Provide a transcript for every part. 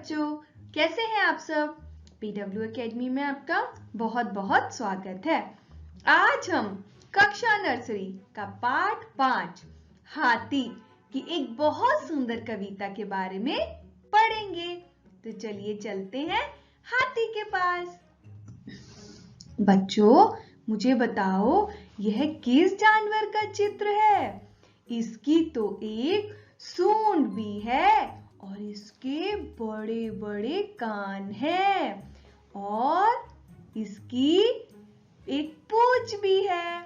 बच्चों, कैसे हैं आप सब? PW एकेडमी में आपका बहुत बहुत स्वागत है। आज हम कक्षा नर्सरी का पाठ 5 हाथी की एक बहुत सुंदर कविता के बारे में पढ़ेंगे। तो चलिए चलते हैं हाथी के पास। बच्चों, मुझे बताओ यह किस जानवर का चित्र है? इसकी तो एक सूंड भी है और इसके बड़े बड़े कान हैं और इसकी एक पूंछ भी है।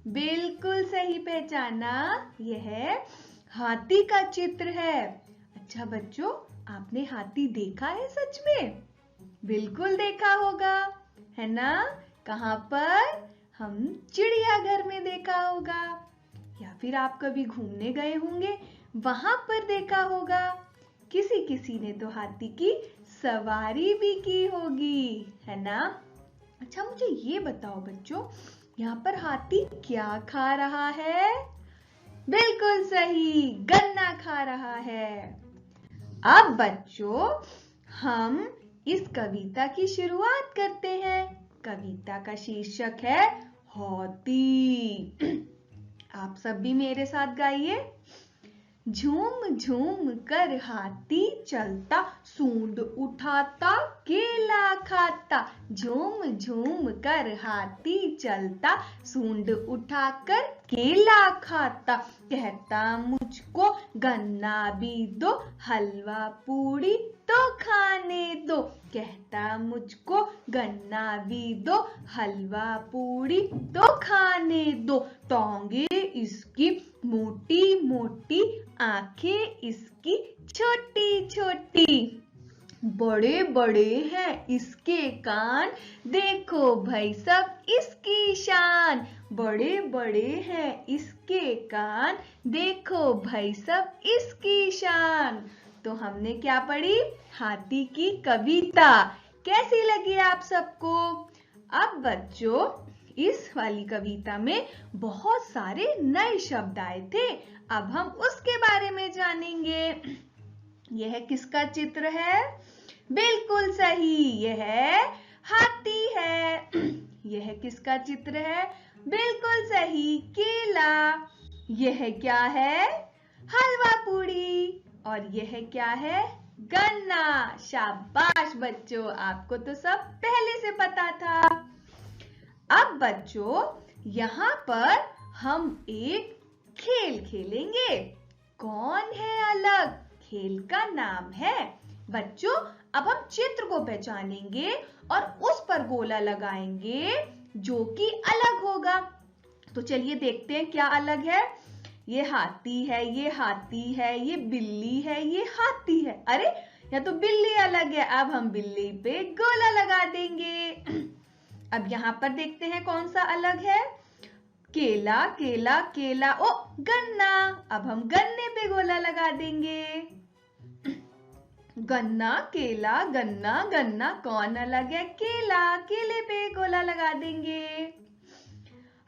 बिल्कुल सही पहचाना, यह हाथी का चित्र है। अच्छा बच्चों, आपने हाथी देखा है सच में? बिल्कुल देखा होगा, है ना? कहाँ पर? हम चिड़ियाघर में देखा होगा या फिर आप कभी घूमने गए होंगे, वहां पर देखा होगा। किसी किसी ने तो हाथी की सवारी भी की होगी, है ना? अच्छा मुझे ये बताओ बच्चों, यहाँ पर हाथी क्या खा रहा है? बिल्कुल सही, गन्ना खा रहा है। अब बच्चों, हम इस कविता की शुरुआत करते हैं। कविता का शीर्षक है हाथी। आप सब भी मेरे साथ गाइए। झूम झूम कर हाथी चलता, सूंड उठाता केला खाता। झूम झूम कर हाथी चलता, सूंड उठाकर केला खाता। कहता मुझको गन्ना भी दो, हलवा पूड़ी तो खाने दो। कहता मुझको गन्ना भी दो, हलवा पूड़ी तो खाने दो। टोंगे इसकी मोटी मोटी, आंखें इसकी छोटी छोटी। बड़े बड़े हैं इसके कान, देखो भाई सब इसकी शान। बड़े बड़े हैं इसके कान, देखो भाई सब इसकी शान। तो हमने क्या पढ़ी? हाथी की कविता। कैसी लगी आप सबको? अब बच्चों, इस वाली कविता में बहुत सारे नए शब्द आए थे। अब हम उसके बारे में जानेंगे। यह किसका चित्र है? बिल्कुल सही, यह हाथी है। यह किसका चित्र है? बिल्कुल सही, केला। यह क्या है? हलवा पूड़ी। और यह क्या है? गन्ना। शाबाश बच्चों, आपको तो सब पहले से पता था। अब बच्चों, यहाँ पर हम एक खेल खेलेंगे। कौन है अलग? खेल का नाम है बच्चों, अब हम चित्र को पहचानेंगे और उस पर गोला लगाएंगे जो कि अलग होगा। तो चलिए देखते हैं क्या अलग है। ये हाथी है, ये हाथी है, ये बिल्ली है, ये हाथी है। अरे या तो बिल्ली अलग है, अब हम बिल्ली पे गोला लगा देंगे। अब यहाँ पर देखते हैं कौन सा अलग है। केला केला केला, ओ गन्ना। अब हम गन्ने पे गोला लगा देंगे। गन्ना केला गन्ना गन्ना, कौन अलग है? केला, केले पे गोला लगा देंगे।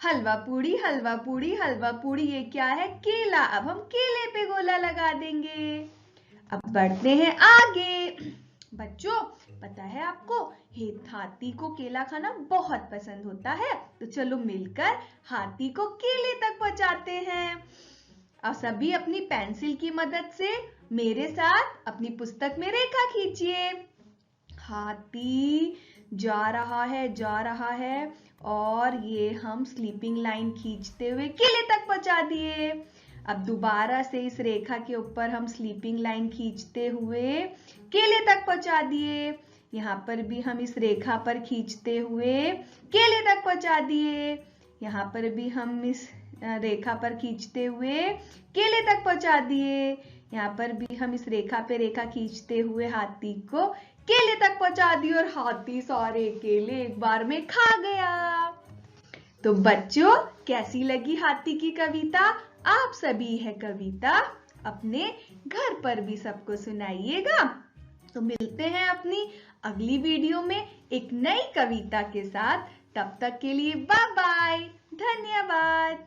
हलवा पूड़ी हलवा पूड़ी हलवा पूड़ी, ये क्या है? केला। अब हम केले पे गोला लगा देंगे। अब बढ़ते हैं आगे। बच्चों, पता है आपको हाथी को केला खाना बहुत पसंद होता है, तो चलो मिलकर हाथी को केले तक पहुंचाते हैं। और सभी अपनी पेंसिल की मदद से मेरे साथ अपनी पुस्तक में रेखा खींचिए। हाथी जा रहा है और ये हम स्लीपिंग लाइन खींचते हुए केले तक पहुंचा दिए। अब दोबारा से इस रेखा के ऊपर हम स्लीपिंग लाइन खींचते हुए केले तक पहुंचा दिए। यहाँ पर भी हम इस रेखा पर खींचते हुए केले तक पहुंचा दिए। यहाँ पर भी हम इस रेखा पर खींचते हुए केले तक पहुंचा दिए। यहाँ पर भी हम इस रेखा पे रेखा खींचते हुए हाथी को केले तक पहुंचा दिए और हाथी सारे केले एक बार में खा गया। तो बच्चों, कैसी लगी हाथी की कविता? आप सभी यह कविता अपने घर पर भी सबको सुनाइएगा। तो मिलते हैं अपनी अगली वीडियो में एक नई कविता के साथ। तब तक के लिए बाय बाय, धन्यवाद।